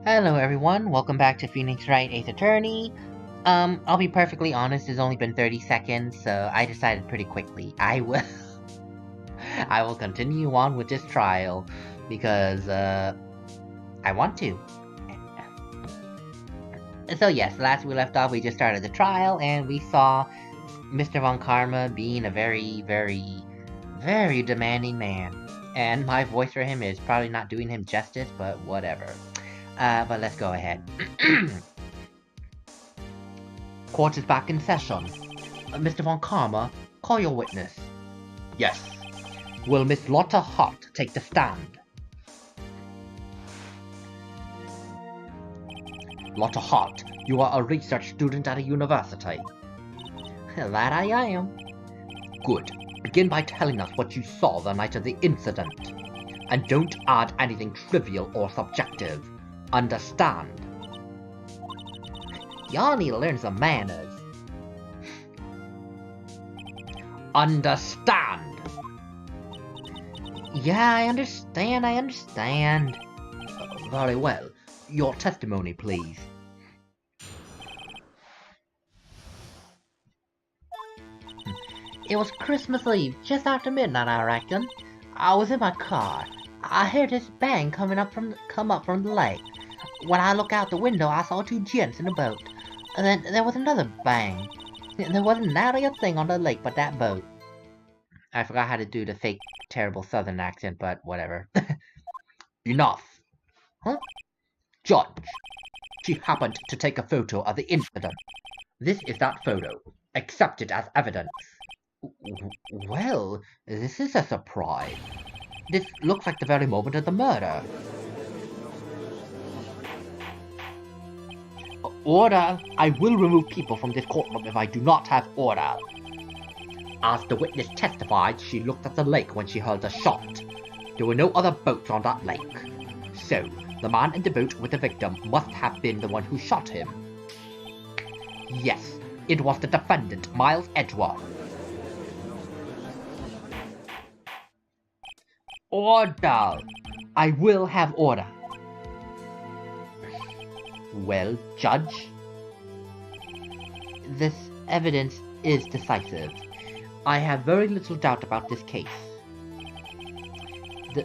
Hello everyone, welcome back to Phoenix Wright 8th Attorney. I'll be perfectly honest, it's only been 30 seconds, so I decided pretty quickly. I will continue on with this trial, because, I want to. So yes, last we left off, we just started the trial, and we saw Mr. Von Karma being a very, very demanding man. And my voice for him is probably not doing him justice, but whatever. But let's go ahead. Court is back in session. Mr. Von Karma, call your witness. Yes. Will Miss Lotta Hart take the stand? Lotta Hart, you are a research student at a university. That I am. Good. Begin by telling us what you saw the night of the incident. And don't add anything trivial or subjective. Understand? Y'all need to learn some manners. Understand? Yeah, I understand. Very well. Your testimony, please. It was Christmas Eve, just after midnight, I reckon. I was in my car. I heard this bang come up from the lake. When I looked out the window, I saw two gents in a boat. And then there was another bang. There wasn't nary a thing on the lake but that boat. I forgot how to do the fake, terrible southern accent, but whatever. Enough. Huh? Judge. She happened to take a photo of the incident. This is that photo. Accept it as evidence. Well, this is a surprise. This looks like the very moment of the murder. Order! I will remove people from this courtroom if I do not have order. As the witness testified, she looked at the lake when she heard the shot. There were no other boats on that lake. So, the man in the boat with the victim must have been the one who shot him. Yes, it was the defendant, Miles Edgeworth. Order! I will have order. Well, Judge, this evidence is decisive. I have very little doubt about this case.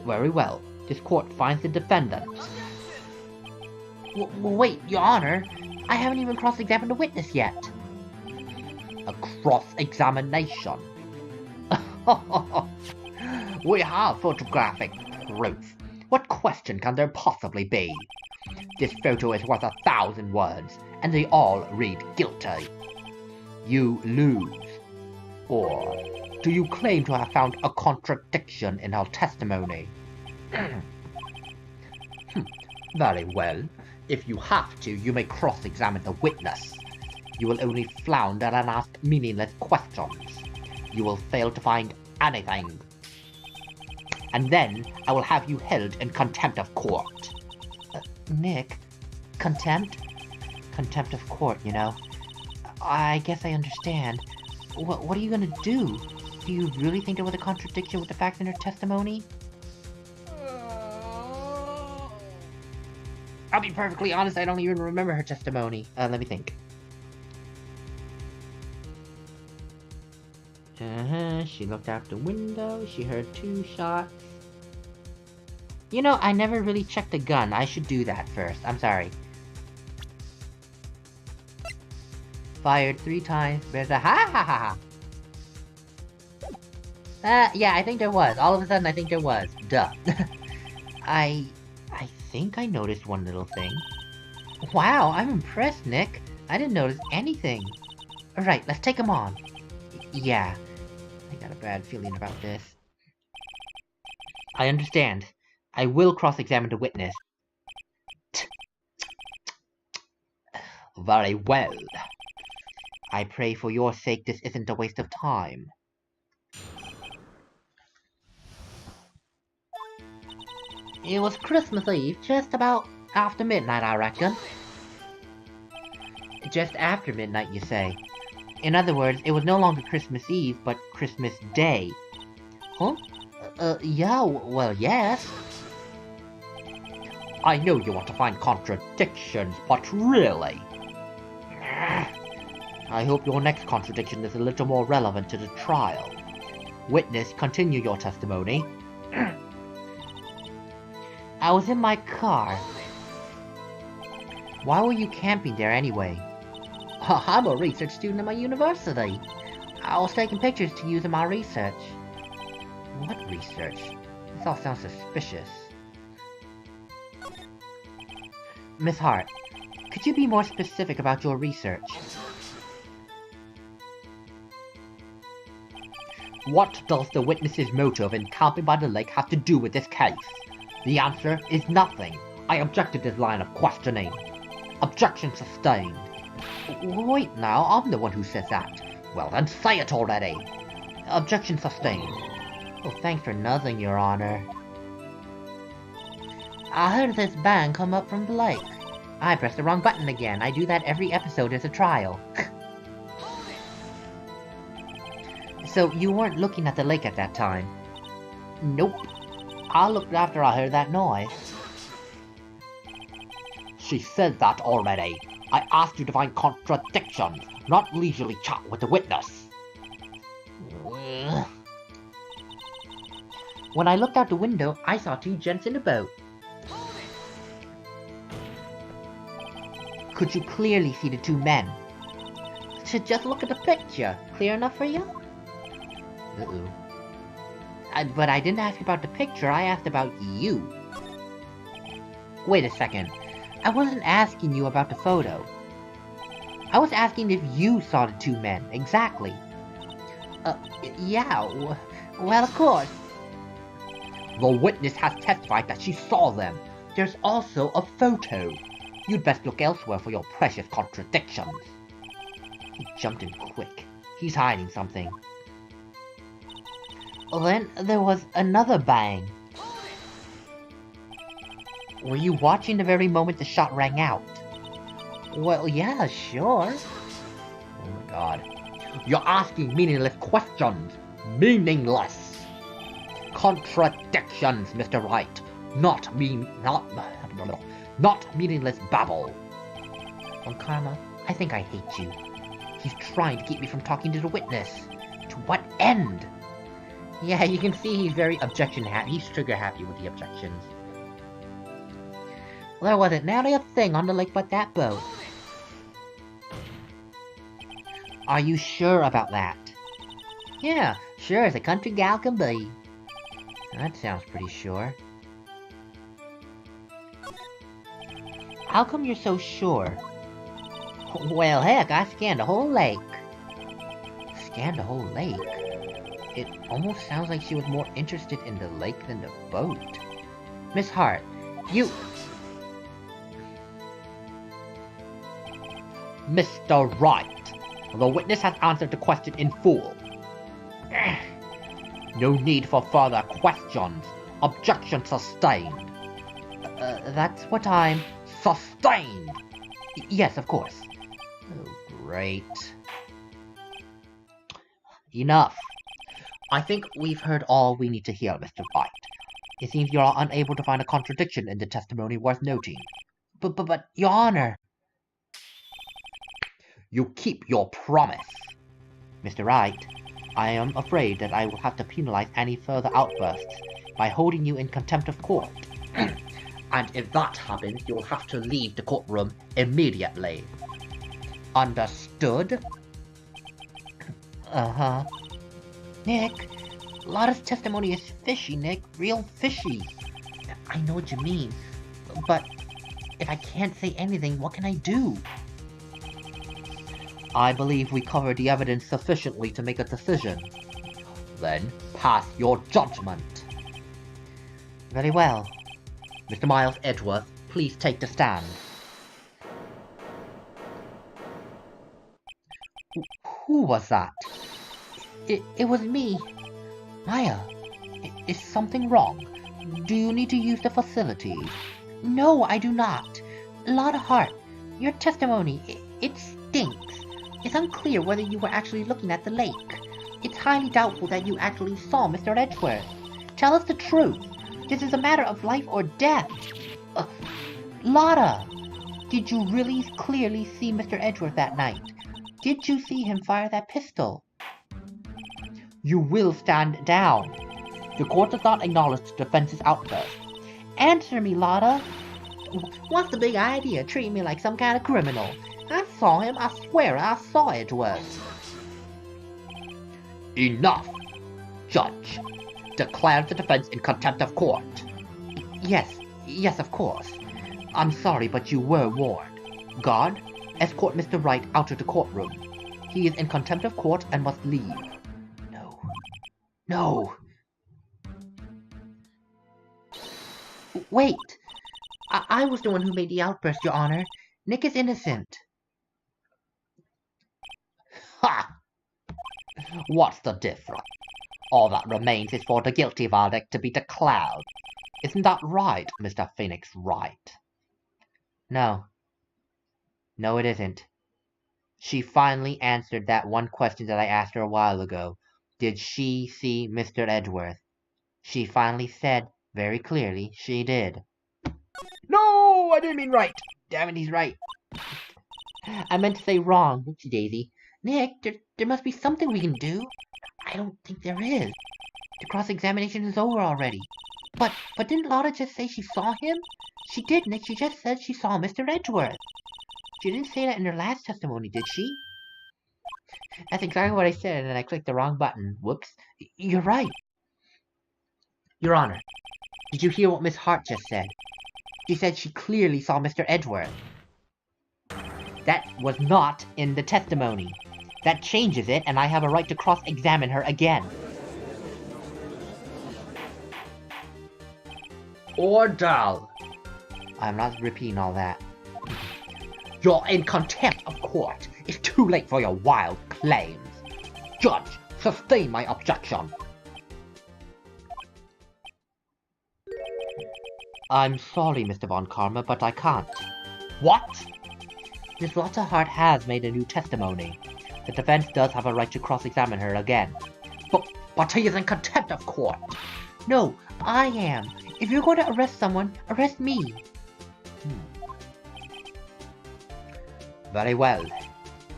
Very well. This court finds the defendant. Wait, Your Honor. I haven't even cross-examined the witness yet. A cross-examination? We have photographic proof. What question can there possibly be? This photo is worth 1,000 words, and they all read guilty. You lose. Or do you claim to have found a contradiction in her testimony? Very well. If you have to, you may cross-examine the witness. You will only flounder and ask meaningless questions. You will fail to find anything. And then I will have you held in contempt of court. Nick, contempt? Contempt of court, you know. I guess I understand. What are you gonna do? Do you really think there was a contradiction with the facts in her testimony? I'll be perfectly honest, I don't even remember her testimony. Let me think. She looked out the window, she heard 2 shots. You know, I never really checked the gun. I should do that first. I'm sorry. Fired 3 times. There's a ha. Yeah, I think there was. All of a sudden, I think there was. Duh. I think I noticed one little thing. Wow, I'm impressed, Nick. I didn't notice anything. Alright, let's take him on. Yeah. I got a bad feeling about this. I understand. I will cross-examine the witness. Very well. I pray for your sake this isn't a waste of time. It was Christmas Eve, just about after midnight, I reckon. Just after midnight, you say? In other words, it was no longer Christmas Eve, but Christmas Day. Huh? Yeah, well, yes. I know you want to find contradictions, but really... I hope your next contradiction is a little more relevant to the trial. Witness, continue your testimony. I was in my car. Why were you camping there anyway? I'm a research student at my university. I was taking pictures to use in my research. What research? This all sounds suspicious. Miss Hart, could you be more specific about your research? What does the witness's motive in camping by the lake have to do with this case? The answer is nothing. I object to this line of questioning. Objection sustained. Wait now, I'm the one who says that. Well then say it already. Objection sustained. Oh, thanks for nothing, Your Honor. I heard this bang come up from the lake. I pressed the wrong button again. I do that every episode as a trial. So, you weren't looking at the lake at that time? Nope. I looked after I heard that noise. She said that already. I asked you to find contradictions, not leisurely chat with the witness. When I looked out the window, I saw two gents in a boat. Could you clearly see the two men? Just look at the picture. Clear enough for you? Uh-oh. But I didn't ask about the picture, I asked about you. Wait a second. I wasn't asking you about the photo. I was asking if you saw the two men, exactly. Yeah, well, of course. The witness has testified that she saw them. There's also a photo. You'd best look elsewhere for your precious contradictions. He jumped in quick. He's hiding something. Then there was another bang. Were you watching the very moment the shot rang out? Well, yeah, sure. Oh my god. You're asking meaningless questions. Meaningless. Contradictions, Mr. Wright. Not meaningless babble. Oh, Karma, I think I hate you. He's trying to keep me from talking to the witness. To what end? Yeah, you can see he's very objection-happy. He's trigger-happy with the objections. There wasn't nearly a thing on the lake but that boat. Are you sure about that? Yeah, sure as a country gal can be. That sounds pretty sure. How come you're so sure? Well, heck, I scanned the whole lake. Scanned the whole lake? It almost sounds like she was more interested in the lake than the boat. Miss Hart, you... Mr. Wright, the witness has answered the question in full. No need for further questions. Objection sustained. That's what I'm... Sustained! Yes, of course. Oh, great. Enough. I think we've heard all we need to hear, Mr. Wright. It seems you are unable to find a contradiction in the testimony worth noting. But, Your Honor... You keep your promise. Mr. Wright, I am afraid that I will have to penalize any further outbursts by holding you in contempt of court. And if that happens, you'll have to leave the courtroom immediately. Understood? Uh-huh. Nick, Lotta's testimony is fishy, Nick. Real fishy. I know what you mean. But if I can't say anything, what can I do? I believe we covered the evidence sufficiently to make a decision. Then, pass your judgment. Very well. Mr. Miles Edgeworth, please take the stand. Who was that? It was me. Maya, is something wrong? Do you need to use the facilities? No, I do not. Lotta Hart, your testimony, it stinks. It's unclear whether you were actually looking at the lake. It's highly doubtful that you actually saw Mr. Edgeworth. Tell us the truth. This is a matter of life or death. Lotta! Did you really clearly see Mr. Edgeworth that night? Did you see him fire that pistol? You will stand down. The court does not acknowledge the defense's outburst. Answer me, Lotta. What's the big idea? Treating me like some kind of criminal. I saw him. I swear I saw Edgeworth. Enough! Judge, declare the defense in contempt of court. Yes, of course. I'm sorry, but you were warned. Guard, escort Mr. Wright out of the courtroom. He is in contempt of court and must leave. No. Wait! I was the one who made the outburst, Your Honor. Nick is innocent. Ha! What's the difference? All that remains is for the guilty verdict to be declared. Isn't that right, Mr. Phoenix Wright? No, it isn't. She finally answered that one question that I asked her a while ago. Did she see Mr. Edgeworth? She finally said, very clearly, she did. No, I didn't mean right. Damn it, he's right. I meant to say wrong. Whoopsie daisy. Nick, there must be something we can do. I don't think there is. The cross-examination is over already. But didn't Lotta just say she saw him? She did, Nick. She just said she saw Mr. Edgeworth. She didn't say that in her last testimony, did she? That's exactly what I said, and then I clicked the wrong button. Whoops. You're right. Your Honor, did you hear what Miss Hart just said? She said she clearly saw Mr. Edgeworth. That was not in the testimony. That changes it, and I have a right to cross-examine her again. Order! I'm not repeating all that. You're in contempt of court. It's too late for your wild claims. Judge, sustain my objection. I'm sorry, Mr. Von Karma, but I can't. What? Miss Lotta Hart has made a new testimony. The defense does have a right to cross-examine her again. But he is in contempt of court. No, I am. If you're going to arrest someone, arrest me. Very well.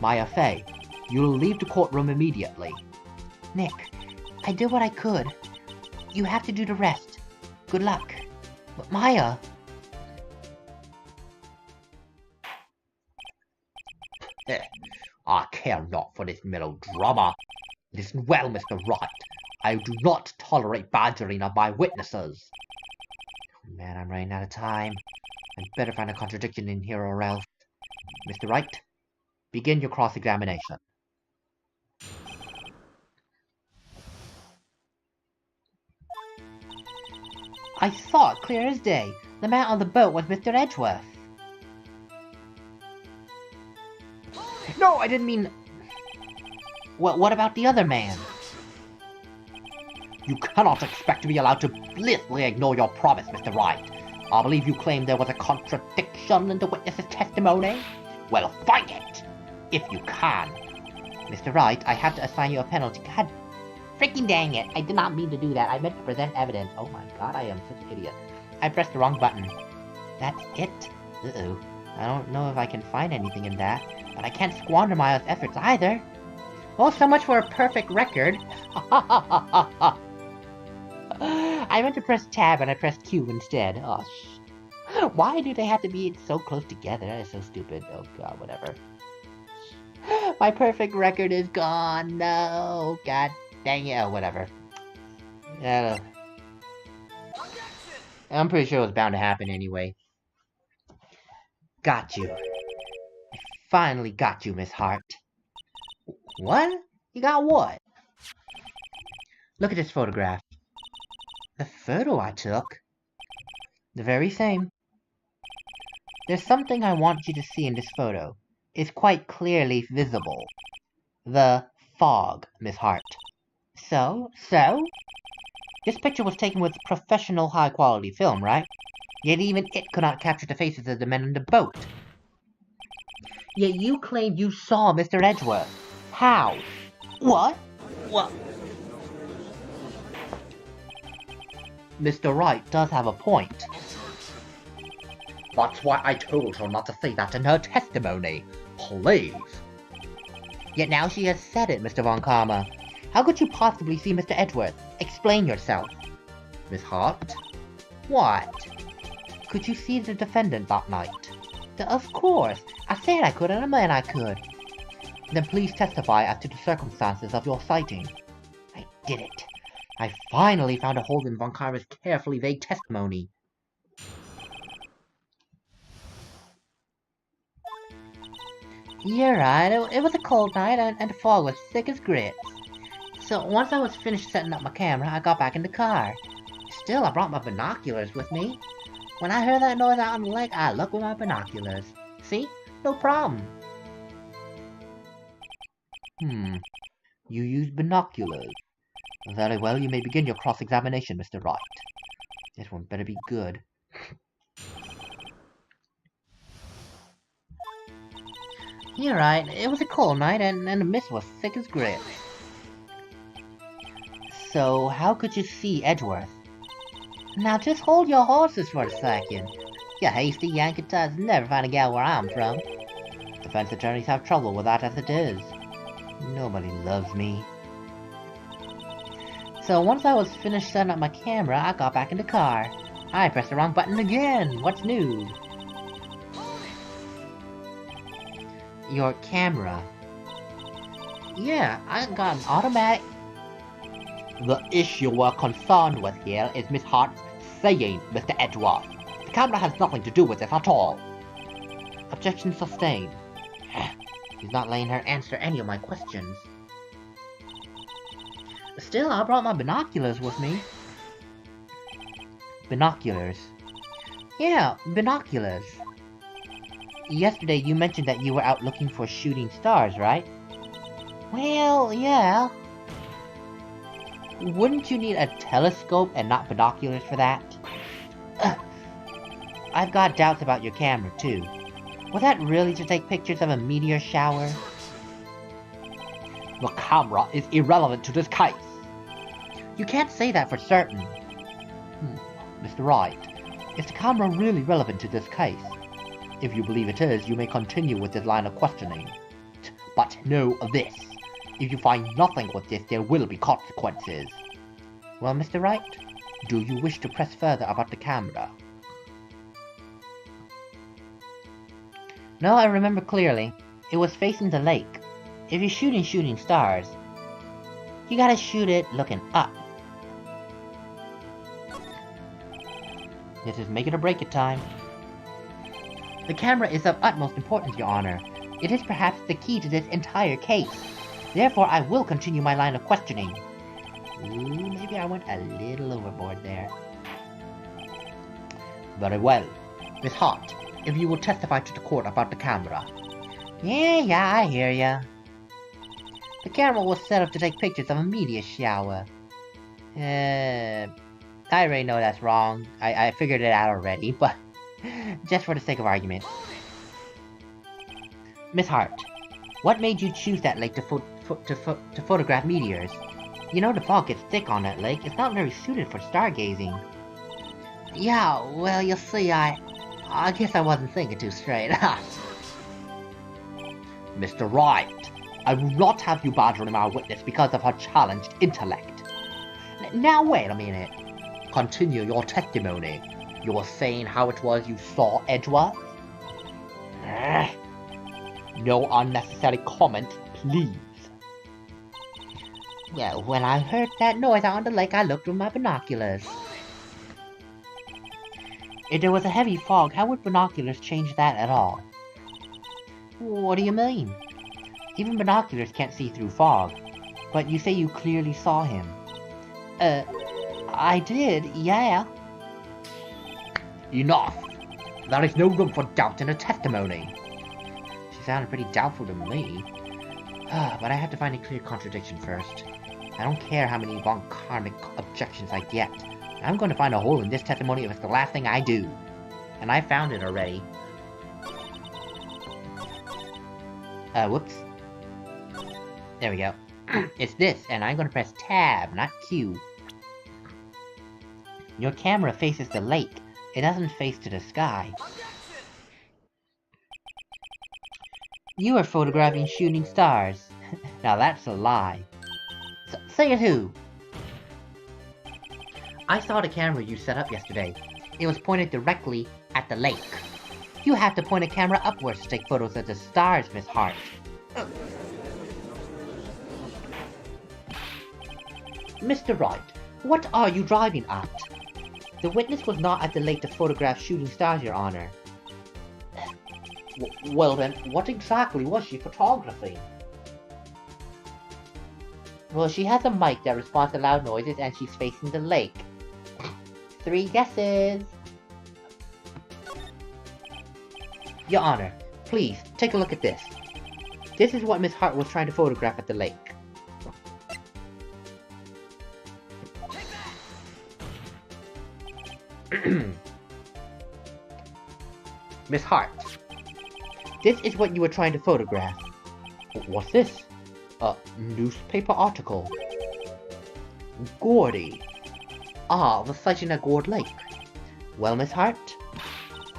Maya Fey, you'll leave the courtroom immediately. Nick, I did what I could. You have to do the rest. Good luck. But Maya... I care not for this melodrama. Listen well, Mr. Wright. I do not tolerate badgering of my witnesses. Man, I'm running out of time. I'd better find a contradiction in here or else. Mr. Wright, begin your cross-examination. I saw it clear as day. The man on the boat was Mr. Edgeworth. No, I didn't mean... What about the other man? You cannot expect to be allowed to blithely ignore your promise, Mr. Wright. I believe you claimed there was a contradiction in the witness's testimony. Well, find it, if you can. Mr. Wright, I have to assign you a penalty. God freaking dang it. I did not mean to do that. I meant to present evidence. Oh my god, I am such an idiot. I pressed the wrong button. That's it? Uh-oh. I don't know if I can find anything in that, but I can't squander my efforts either. Well, so much for a perfect record. I meant to press tab and I pressed Q instead. Oh, why do they have to be so close together? That is so stupid. Oh god, whatever. My perfect record is gone. No, god dang it. Oh, whatever. I'm pretty sure it was bound to happen anyway. Got you. I finally got you, Miss Hart. What? You got what? Look at this photograph. The photo I took? The very same. There's something I want you to see in this photo. It's quite clearly visible. The fog, Miss Hart. So? This picture was taken with professional high-quality film, right? Yet even it could not capture the faces of the men in the boat. Yet you claimed you saw Mr. Edgeworth. How? What? Mr. Wright does have a point. That's why I told her not to say that in her testimony. Please. Yet now she has said it, Mr. Von Karma. How could you possibly see Mr. Edgeworth? Explain yourself. Miss Hart? What? Could you see the defendant that night? Of course. I said I could and I meant I could. Then please testify as to the circumstances of your sighting. I did it. I finally found a hole in Von Karma's carefully vague testimony. You're right, it was a cold night and the fog was thick as grits. So once I was finished setting up my camera, I got back in the car. Still, I brought my binoculars with me. When I heard that noise out on the lake, I looked with my binoculars. See? No problem. You used binoculars. Very well, you may begin your cross-examination, Mr. Wright. This one better be good. You're right, it was a cold night and the mist was thick as grits. So, how could you see Edgeworth? Now just hold your horses for a second. You hasty Yankees never find a gal where I'm from. Defense attorneys have trouble with that as it is. Nobody loves me. So once I was finished setting up my camera, I got back in the car. I pressed the wrong button again. What's new? Your camera. Yeah, I got an automatic... The issue we're concerned with here is Miss Hart's saying, Mr. Edgeworth. The camera has nothing to do with this at all. Objection sustained. He's not letting her answer any of my questions. Still, I brought my binoculars with me. Binoculars? Yeah, binoculars. Yesterday you mentioned that you were out looking for shooting stars, right? Well, yeah. Wouldn't you need a telescope and not binoculars for that? I've got doubts about your camera, too. Was that really to take pictures of a meteor shower? The camera is irrelevant to this case. You can't say that for certain. Mr. Wright, is the camera really relevant to this case? If you believe it is, you may continue with this line of questioning. But know this. If you find nothing with this, there will be consequences. Well, Mr. Wright, do you wish to press further about the camera? No, I remember clearly. It was facing the lake. If you're shooting stars, you gotta shoot it looking up. This is make it or break it time. The camera is of utmost importance, Your Honor. It is perhaps the key to this entire case. Therefore, I will continue my line of questioning. Ooh, maybe I went a little overboard there. Very well. Miss Hart, if you will testify to the court about the camera. Yeah, I hear ya. The camera was set up to take pictures of a meteor shower. I already know that's wrong. I figured it out already, but just for the sake of argument. Miss Hart, what made you choose that lake to photograph meteors? You know the fog gets thick on that lake. It's not very suited for stargazing. Yeah, well, you see, I guess I wasn't thinking too straight. Mr. Wright, I will not have you badgering our witness because of her challenged intellect. Now wait a minute. Continue your testimony. You were saying how it was you saw Edgeworth? No unnecessary comment, please. Well, when I heard that noise out on the lake, I looked with my binoculars. If there was a heavy fog, how would binoculars change that at all? What do you mean? Even binoculars can't see through fog. But you say you clearly saw him. I did, yeah. Enough! There is no room for doubt in her testimony. She sounded pretty doubtful to me. But I have to find a clear contradiction first. I don't care how many Von Karmic objections I get. I'm going to find a hole in this testimony if it's the last thing I do. And I found it already. Whoops. There we go. It's this, and I'm going to press Tab, not Q. Your camera faces the lake. It doesn't face to the sky. You were photographing shooting stars. Now that's a lie. Say it who? I saw the camera you set up yesterday. It was pointed directly at the lake. You have to point a camera upwards to take photos of the stars, Miss Hart. Mr. Wright, what are you driving at? The witness was not at the lake to photograph shooting stars, Your Honor. Well then, what exactly was she photographing? Well, she has a mic that responds to loud noises and she's facing the lake. 3 guesses! Your Honor, please, take a look at this. This is what Miss Hart was trying to photograph at the lake. Miss Hart, this is what you were trying to photograph. What's this? A newspaper article. Gordy. Ah, the sighting at Gourd Lake. Well, Miss Hart,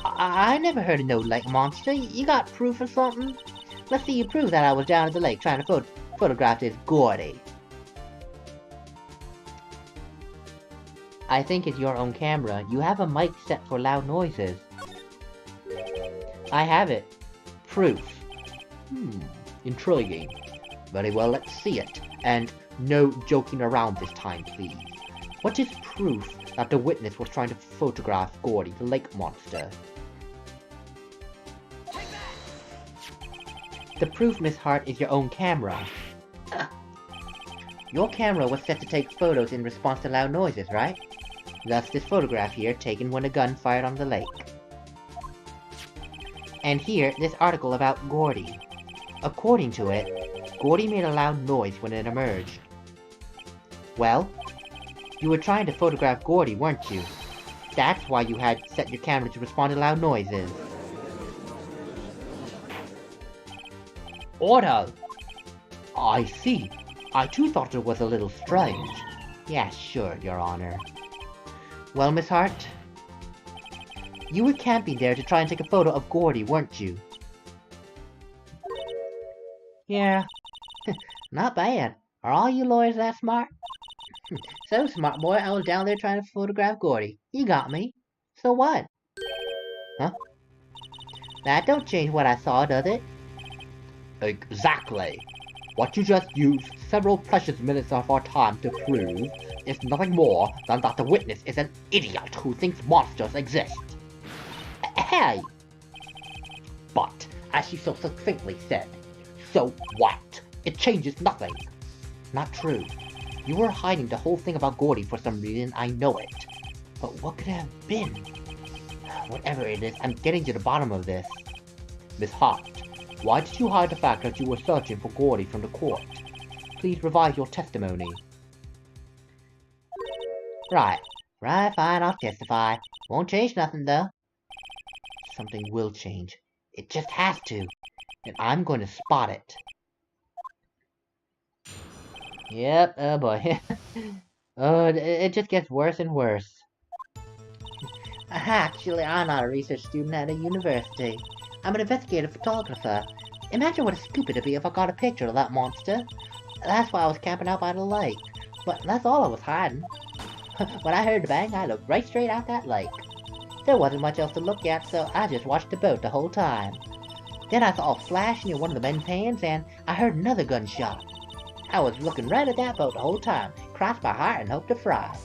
I never heard of no lake monster. You got proof or something? Let's see you prove that I was down at the lake trying to photograph this Gordy. I think it's your own camera. You have a mic set for loud noises. I have it. Proof. Intriguing. Very well, let's see it. And no joking around this time, please. What is proof that the witness was trying to photograph Gordy, the lake monster? The proof, Miss Hart, is your own camera. Your camera was set to take photos in response to loud noises, right? Thus this photograph here, taken when a gun fired on the lake. And here, this article about Gordy. According to it, Gordy made a loud noise when it emerged. Well, you were trying to photograph Gordy, weren't you? That's why you had set your camera to respond to loud noises. Order! I see. I too thought it was a little strange. Yeah, sure, Your Honor. Well, Miss Hart, you were camping there to try and take a photo of Gordy, weren't you? Yeah. Not bad. Are all you lawyers that smart? So smart, boy, I was down there trying to photograph Gordy. You got me. So what? Huh? That don't change what I saw, does it? Exactly. What you just used several precious minutes of our time to prove is nothing more than that the witness is an idiot who thinks monsters exist. Hey! But, as she so succinctly said, so what? It changes nothing. Not true. You were hiding the whole thing about Gordy for some reason, I know it. But what could it have been? Whatever it is, I'm getting to the bottom of this. Miss Hart, why did you hide the fact that you were searching for Gordy from the court? Please revise your testimony. Right, fine, I'll testify. Won't change nothing, though. Something will change. It just has to. And I'm going to spot it. Yep, oh boy. Oh, it just gets worse and worse. Actually, I'm not a research student at a university. I'm an investigative photographer. Imagine what a scoop it'd be if I got a picture of that monster. That's why I was camping out by the lake. But that's all I was hiding. When I heard the bang, I looked right straight out that lake. There wasn't much else to look at, so I just watched the boat the whole time. Then I saw a flash near one of the men's hands, and I heard another gunshot. I was looking right at that boat the whole time, crossed my heart and hoped to fry.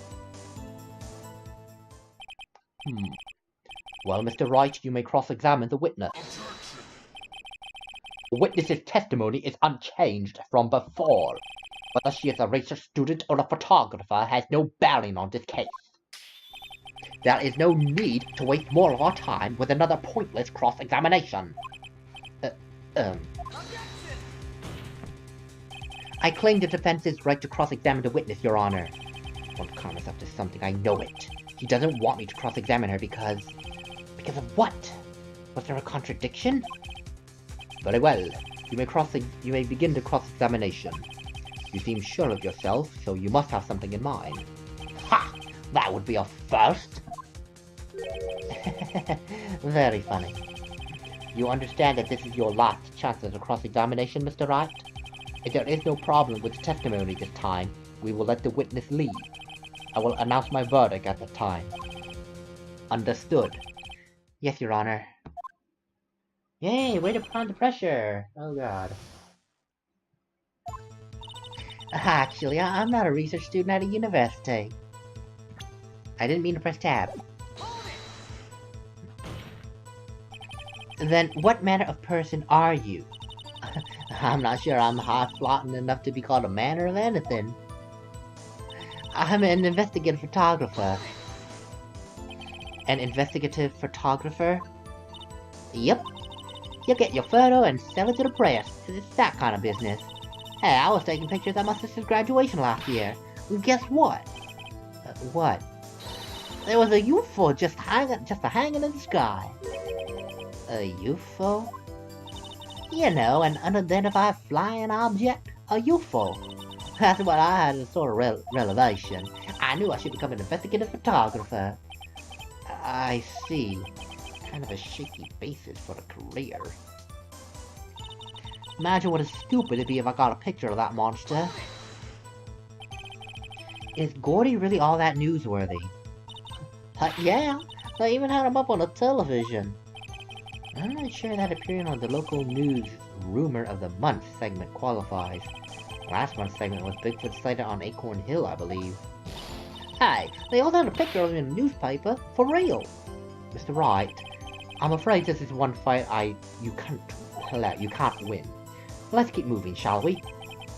Well, Mr. Wright, you may cross-examine the witness. The witness's testimony is unchanged from before. Whether she is a research student or a photographer has no bearing on this case. There is no need to waste more of our time with another pointless cross-examination. I claim the defense's right to cross-examine the witness, Your Honor. Don't calm us up to something, I know it. He doesn't want me to cross-examine her because... Because of what? Was there a contradiction? Very well. You may begin the cross-examination. You seem sure of yourself, so you must have something in mind. Ha! That would be a first! Very funny. You understand that this is your last chance at a cross-examination, Mr. Wright? If there is no problem with the testimony this time, we will let the witness leave. I will announce my verdict at the time. Understood. Yes, Your Honor. Yay, way to put on the pressure! Oh god. Actually, I'm not a research student at a university. I didn't mean to press tab. Then, what manner of person are you? I'm not sure I'm high-floating enough to be called a man or anything. I'm an investigative photographer. An investigative photographer? Yep. You get your photo and sell it to the press. It's that kind of business. Hey, I was taking pictures at my sister's graduation last year. And guess what? What? There was a UFO just hanging in the sky. A UFO? You know, an unidentified flying object. A UFO. That's what I had as a sort of revelation. I knew I should become an investigative photographer. I see. Kind of a shaky basis for a career. Imagine what a scoop it'd be if I got a picture of that monster. Is Gordy really all that newsworthy? Yeah, they even had him up on the television. I'm not sure that appearing on the local news Rumor of the Month segment qualifies. Last month's segment was Bigfoot sighted on Acorn Hill, I believe. Hey, they all had a picture of him in the newspaper, for real. Mr. Wright, I'm afraid this is one fight you can't win. Let's keep moving, shall we?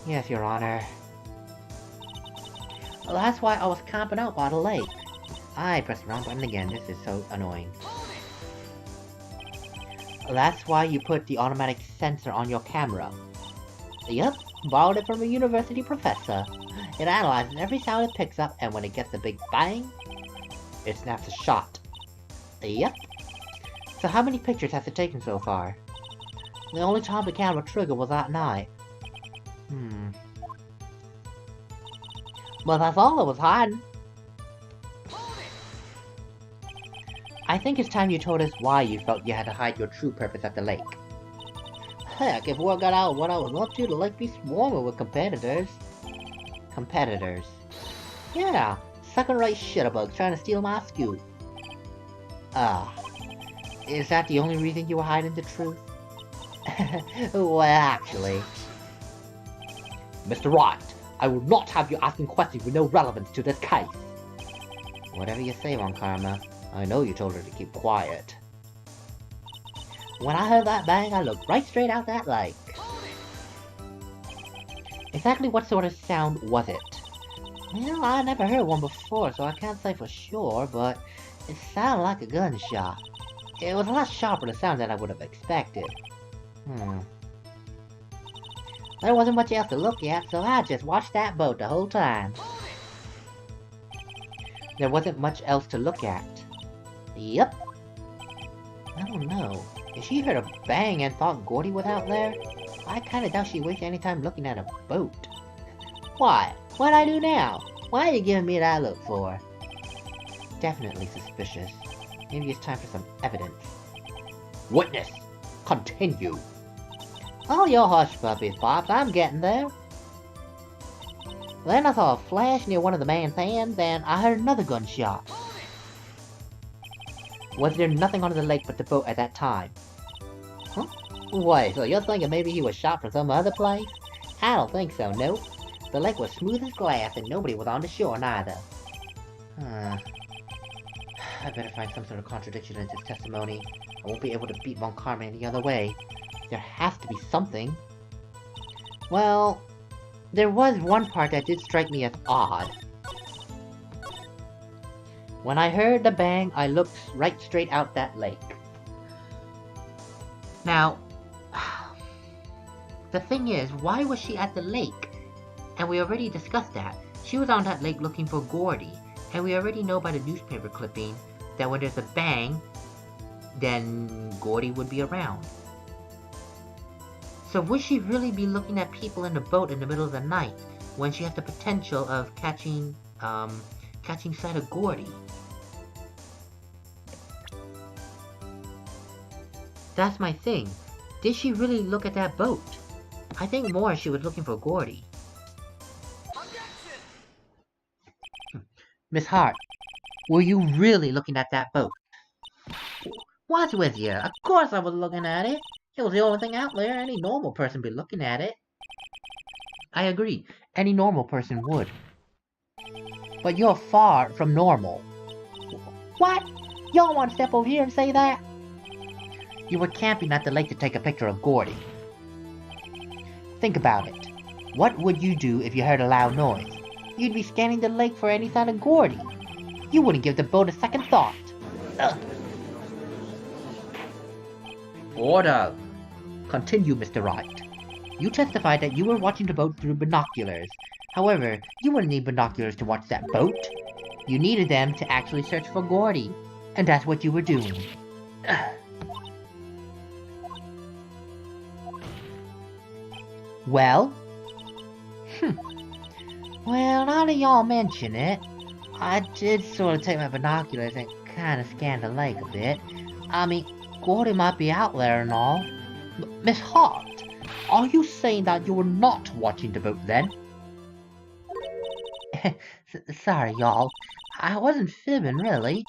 Yes, Your Honor. Well, that's why I was camping out by the lake. I pressed the wrong button again, this is so annoying. That's why you put the automatic sensor on your camera. Yep, borrowed it from a university professor. It analyzes every sound it picks up, and when it gets a big bang, it snaps a shot. Yep. So how many pictures has it taken so far? The only time the camera triggered was that night. Well, that's all it was hiding. I think it's time you told us why you felt you had to hide your true purpose at the lake. Heck, if word got out what I was up to, the lake be swarming with competitors. Competitors? Yeah, second-rate shitterbugs trying to steal my scoop. Is that the only reason you were hiding the truth? Well, actually... Mr. Wright, I will not have you asking questions with no relevance to this case. Whatever you say, Von Karma. I know you told her to keep quiet. When I heard that bang, I looked right straight out that lake. Exactly what sort of sound was it? Well, I never heard one before, so I can't say for sure, but it sounded like a gunshot. It was a lot sharper the sound than I would have expected. There wasn't much else to look at, so I just watched that boat the whole time. There wasn't much else to look at. Yep. I don't know. If she heard a bang and thought Gordy was out there, I kinda doubt she wasted any time looking at a boat. What? What'd I do now? Why are you giving me that look for? Definitely suspicious. Maybe it's time for some evidence. Witness! Continue! Oh, your hush puppies, Pops. I'm getting there. Then I saw a flash near one of the man's hands, and I heard another gunshot. Was there nothing on the lake but the boat at that time? Huh? Wait, so you're thinking maybe he was shot from some other place? I don't think so, nope. The lake was smooth as glass, and nobody was on the shore neither. I better find some sort of contradiction in his testimony. I won't be able to beat Von Karma any other way. There has to be something. Well, there was one part that did strike me as odd. When I heard the bang, I looked right straight out that lake. Now, the thing is, why was she at the lake? And we already discussed that. She was on that lake looking for Gordy. And we already know by the newspaper clipping that when there's a bang, then Gordy would be around. So would she really be looking at people in the boat in the middle of the night when she has the potential of catching sight of Gordy? That's my thing. Did she really look at that boat? I think more she was looking for Gordy. Miss Hart, were you really looking at that boat? What's with you? Of course I was looking at it. It was the only thing out there. Any normal person would be looking at it. I agree. Any normal person would. But you're far from normal. What? Y'all want to step over here and say that? You were camping at the lake to take a picture of Gordy. Think about it. What would you do if you heard a loud noise? You'd be scanning the lake for any sign of Gordy. You wouldn't give the boat a second thought. Ugh. Order! Continue, Mr. Wright. You testified that you were watching the boat through binoculars. However, you wouldn't need binoculars to watch that boat. You needed them to actually search for Gordy. And that's what you were doing. Ugh. Well? Well, now that y'all mention it, I did sort of take my binoculars and kind of scan the lake a bit. I mean, Gordy might be out there and all. Miss Hart, are you saying that you were not watching the boat then? Sorry, y'all. I wasn't fibbing, really.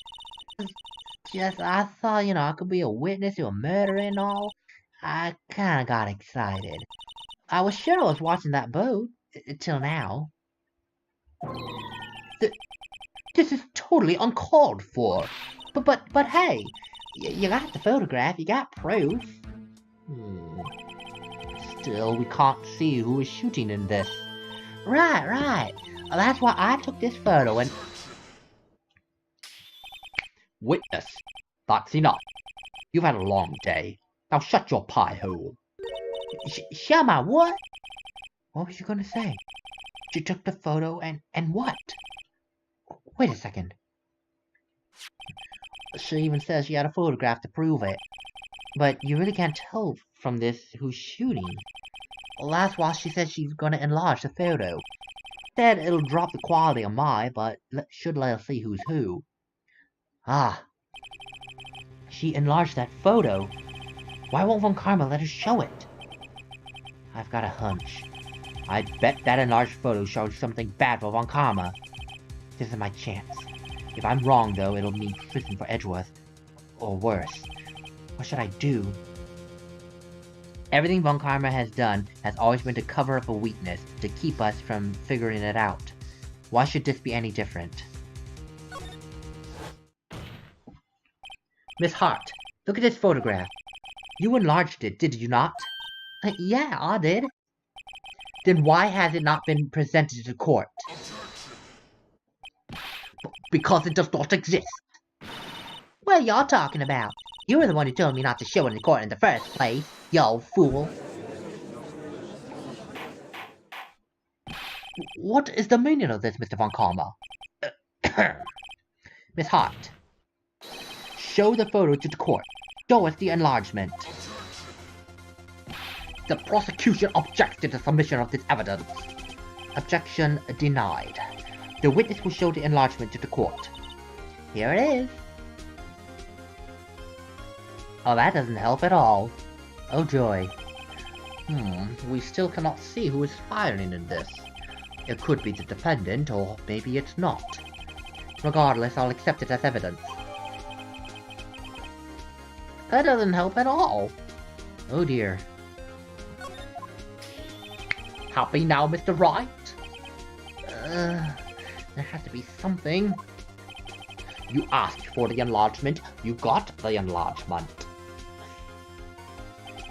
Just, I thought, I could be a witness to a murder and all. I kinda got excited. I was sure I was watching that boat, till now. This is totally uncalled for. But hey, you got the photograph, you got proof. Still, we can't see who is shooting in this. Right. Well, that's why I took this photo and... Witness, that's enough. You've had a long day. Now shut your pie hole. Shut my what? What was you gonna say? She took the photo and what? Wait a second. She even says she had a photograph to prove it. But you really can't tell from this who's shooting. Well, that's why she said she's gonna enlarge the photo. Said it'll drop the quality of mine, but should let us see who's who. Ah. She enlarged that photo. Why won't Von Karma let us show it? I've got a hunch. I bet that enlarged photo shows something bad for Von Karma. This is my chance. If I'm wrong, though, it'll mean prison for Edgeworth. Or worse. What should I do? Everything Von Karma has done has always been to cover up a weakness, to keep us from figuring it out. Why should this be any different? Miss Hart, look at this photograph. You enlarged it, did you not? Yeah, I did. Then why has it not been presented to court? Because it does not exist. What are y'all talking about? You were the one who told me not to show it in court in the first place, you fool. What is the meaning of this, Mr. Von Karma? Miss Hart, show the photo to the court. Show us the enlargement. The prosecution objects to the submission of this evidence. Objection denied. The witness will show the enlargement to the court. Here it is. Oh, that doesn't help at all. Oh joy. We still cannot see who is firing in this. It could be the defendant, or maybe it's not. Regardless, I'll accept it as evidence. That doesn't help at all. Oh dear. Happy now, Mr. Wright? There has to be something. You asked for the enlargement, you got the enlargement.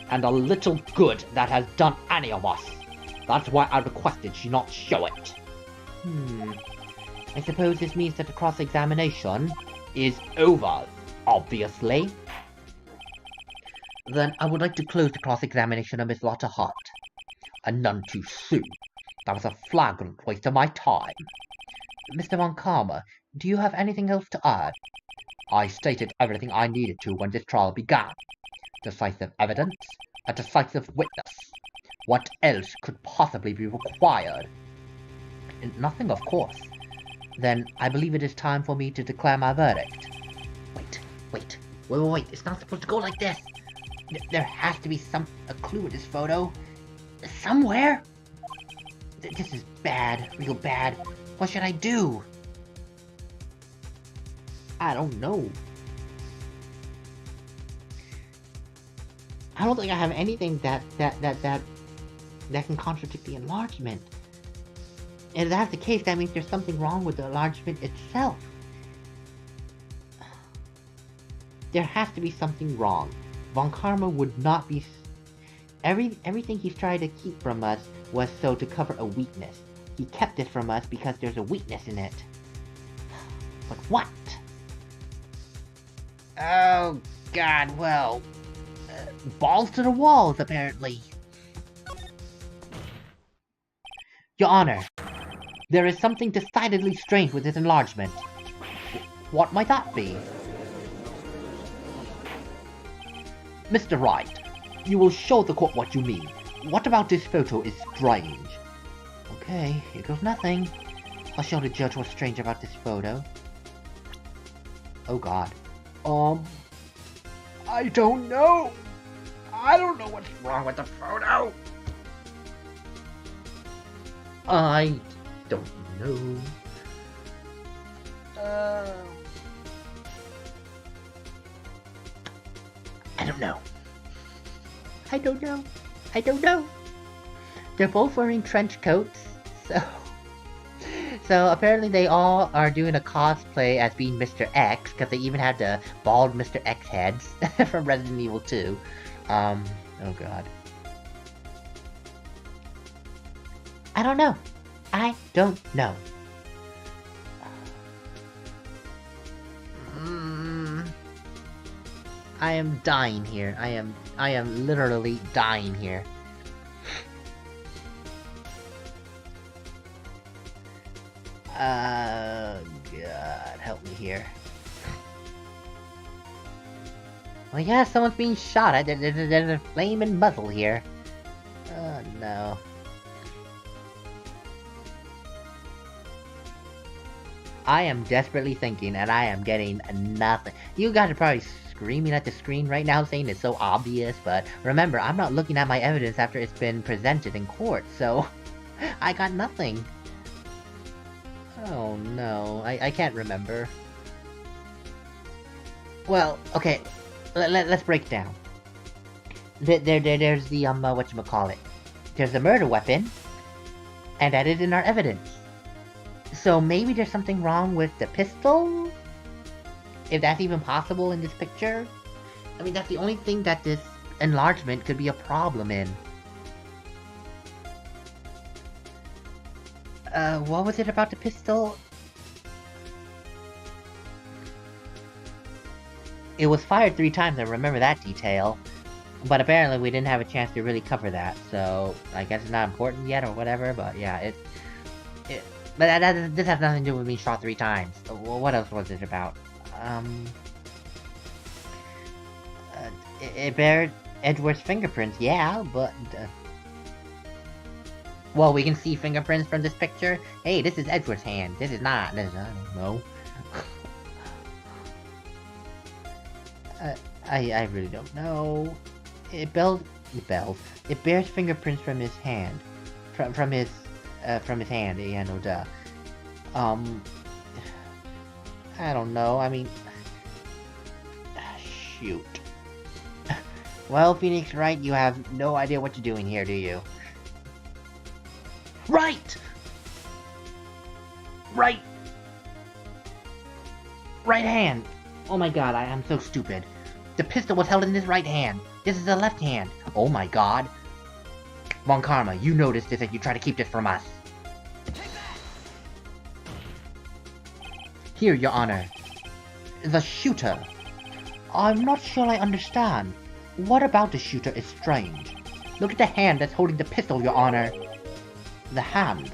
And a little good that has done any of us. That's why I requested she not show it. I suppose this means that the cross-examination is over, obviously. Then I would like to close the cross-examination of Miss Lotta Hart. And none too soon. That was a flagrant waste of my time. Mr. Von Karma, do you have anything else to add? I stated everything I needed to when this trial began. Decisive evidence, a decisive witness. What else could possibly be required? Nothing, of course. Then I believe it is time for me to declare my verdict. Wait, it's not supposed to go like this. There has to be a clue in this photo. Somewhere? This is bad, real bad. What should I do? I don't know. I don't think I have anything that can contradict the enlargement. And if that's the case, that means there's something wrong with the enlargement itself. There has to be something wrong. Von Karma would not be... Everything he's tried to keep from us was so to cover a weakness. He kept it from us because there's a weakness in it. But what? Oh, God, well... balls to the walls, apparently. Your Honor, there is something decidedly strange with this enlargement. What might that be? Mr. Wright, you will show the court what you mean. What about this photo is strange? Okay, here goes nothing. I'll show the judge what's strange about this photo. Oh God. I don't know. I don't know what's wrong with the photo. I don't know. I don't know. I don't know. I don't know. They're both wearing trench coats, so apparently they all are doing a cosplay as being Mr. X, because they even had the bald Mr. X heads from Resident Evil 2. Oh God. I don't know. I don't know. I am dying here. I am literally dying here. God, help me here. Well, yeah, someone's being shot at. There's a flaming muzzle here. Oh, no. I am desperately thinking, and I am getting nothing. You guys are probably screaming at the screen right now saying it's so obvious, but remember, I'm not looking at my evidence after it's been presented in court, so I got nothing. Oh no, I can't remember. Well, okay, let's break down. There's the, whatchamacallit. There's the murder weapon, and that is in our evidence. So maybe there's something wrong with the pistol? If that's even possible in this picture? I mean, that's the only thing that this enlargement could be a problem in. What was it about the pistol? It was fired 3 times, I remember that detail. But apparently we didn't have a chance to really cover that, so I guess it's not important yet or whatever, but yeah, but this has nothing to do with being shot 3 times. What else was it about? It bears Edward's fingerprints, yeah, but... well, we can see fingerprints from this picture. Hey, this is Edward's hand. This is not. I don't know. I really don't know. It bears fingerprints from his hand. From his hand, yeah, no duh. I don't know, I mean... shoot. Well, Phoenix Wright, you have no idea what you're doing here, do you? Right! Right hand! Oh my god, I am so stupid. The pistol was held in his right hand. This is the left hand. Oh my god. Von Karma, you noticed this and you try to keep this from us. Here, Your Honor. The shooter. I'm not sure I understand. What about the shooter is strange? Look at the hand that's holding the pistol, Your Honor. The hand.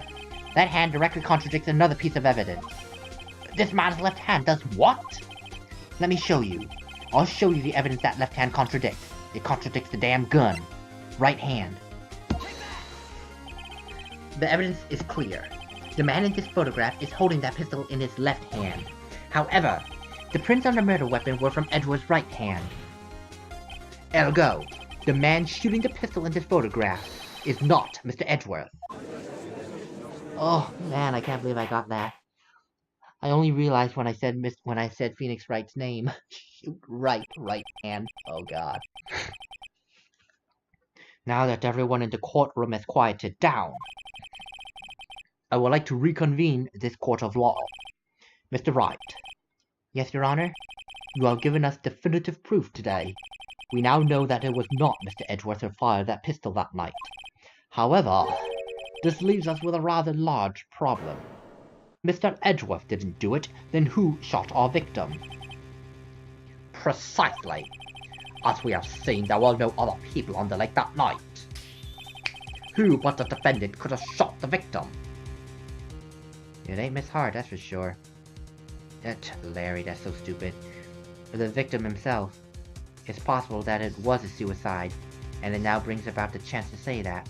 That hand directly contradicts another piece of evidence. This man's left hand does what? Let me show you. I'll show you the evidence that left hand contradicts. It contradicts the damn gun. Right hand. The evidence is clear. The man in this photograph is holding that pistol in his left hand. However, the prints on the murder weapon were from Edward's right hand. Ergo, the man shooting the pistol in this photograph is not Mr. Edgeworth. Oh man, I can't believe I got that. I only realized when I said Phoenix Wright's name. Shoot, right hand. Oh god. Now that everyone in the courtroom has quieted down, I would like to reconvene this court of law. Mr. Wright. Yes, Your Honor? You have given us definitive proof today. We now know that it was not Mr. Edgeworth who fired that pistol that night. However, this leaves us with a rather large problem. Mr. Edgeworth didn't do it, then who shot our victim? Precisely. As we have seen, there were no other people on the lake that night. Who but the defendant could have shot the victim? It ain't Miss Hart, that's for sure. Larry, that's so stupid. The victim himself. It's possible that it was a suicide, and it now brings about the chance to say that.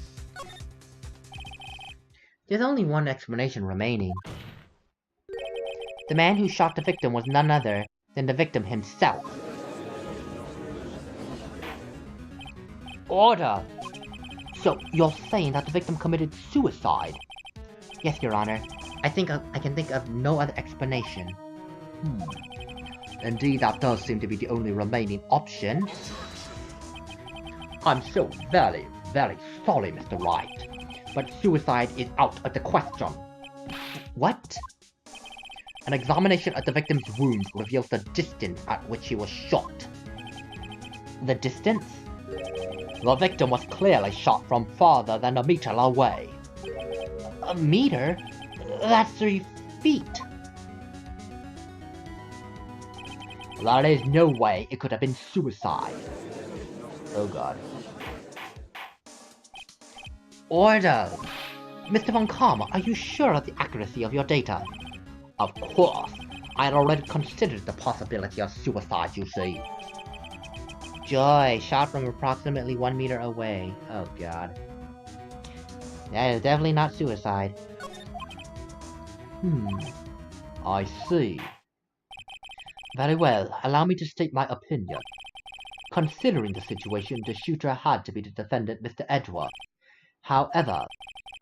There's only one explanation remaining. The man who shot the victim was none other than the victim himself. Order! So, you're saying that the victim committed suicide? Yes, Your Honor. I can think of no other explanation. Indeed, that does seem to be the only remaining option. I'm so very, very sorry, Mr. Wright, but suicide is out of the question. What? An examination of the victim's wounds reveals the distance at which he was shot. The distance? The victim was clearly shot from farther than a meter away. A meter? That's 3 feet. There is no way it could have been suicide. Oh god. Order! Mr. Von Karma, are you sure of the accuracy of your data? Of course. I had already considered the possibility of suicide, you see. Joy, shot from approximately 1 meter away. Oh god. That is definitely not suicide. I see. Very well, allow me to state my opinion. Considering the situation, the shooter had to be the defendant, Mr. Edgeworth. However,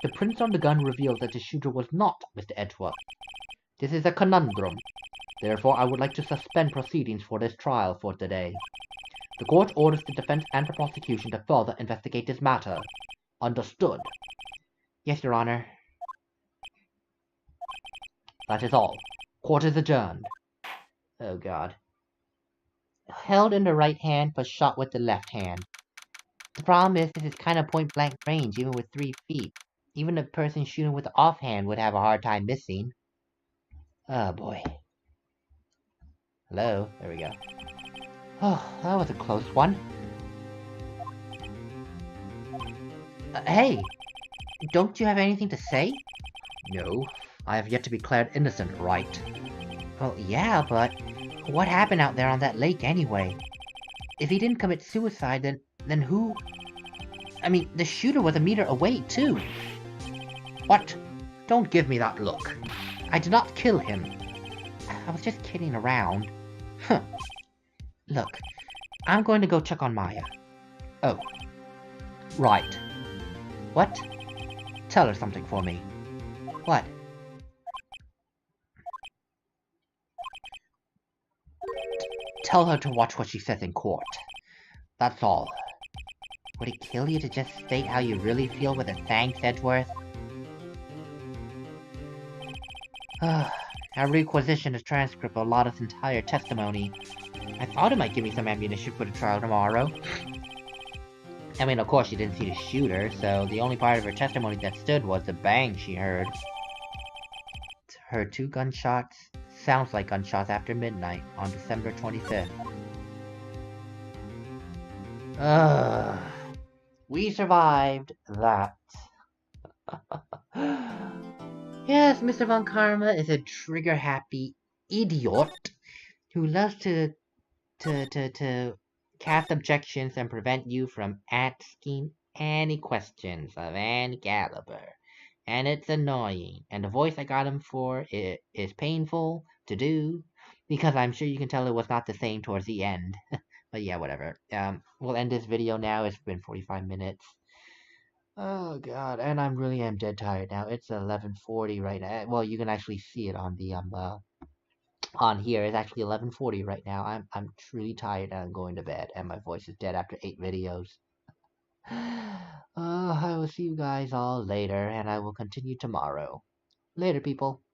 the prints on the gun reveal that the shooter was not Mr. Edgeworth. This is a conundrum. Therefore, I would like to suspend proceedings for this trial for today. The court orders the defense and the prosecution to further investigate this matter. Understood? Yes, Your Honor. That is all. Court is adjourned. Oh god. Held in the right hand, but shot with the left hand. The problem is, this is kind of point-blank range, even with 3 feet. Even a person shooting with the offhand would have a hard time missing. Oh boy. Hello? There we go. Oh, that was a close one. Hey! Don't you have anything to say? No. I have yet to be declared innocent, Wright. Well, yeah, but what happened out there on that lake anyway? If he didn't commit suicide, then who? I mean, the shooter was a meter away, too. What? Don't give me that look. I did not kill him. I was just kidding around. Huh. Look, I'm going to go check on Maya. Oh. Right. What? Tell her something for me. What? Tell her to watch what she says in court. That's all. Would it kill you to just state how you really feel with a thanks, Edgeworth? I requisitioned a transcript of Lotta's entire testimony. I thought it might give me some ammunition for the trial tomorrow. I mean, of course she didn't see the shooter, so the only part of her testimony that stood was the bang she heard. Heard 2 gunshots. Sounds like gunshots after midnight on December 25th. We survived that. Yes, Mr. Von Karma is a trigger-happy idiot who loves to cast objections and prevent you from asking any questions of any caliber. And it's annoying. And the voice I got him for is painful to do, because I'm sure you can tell it was not the same towards the end. But yeah, whatever. We'll end this video now. It's been 45 minutes. Oh god, and I really am dead tired now. It's 11:40 right now. Well, you can actually see it on the on here. It's actually 11:40 right now. I'm truly tired and I'm going to bed, and my voice is dead after 8 videos. I will see you guys all later, and I will continue tomorrow. Later, people.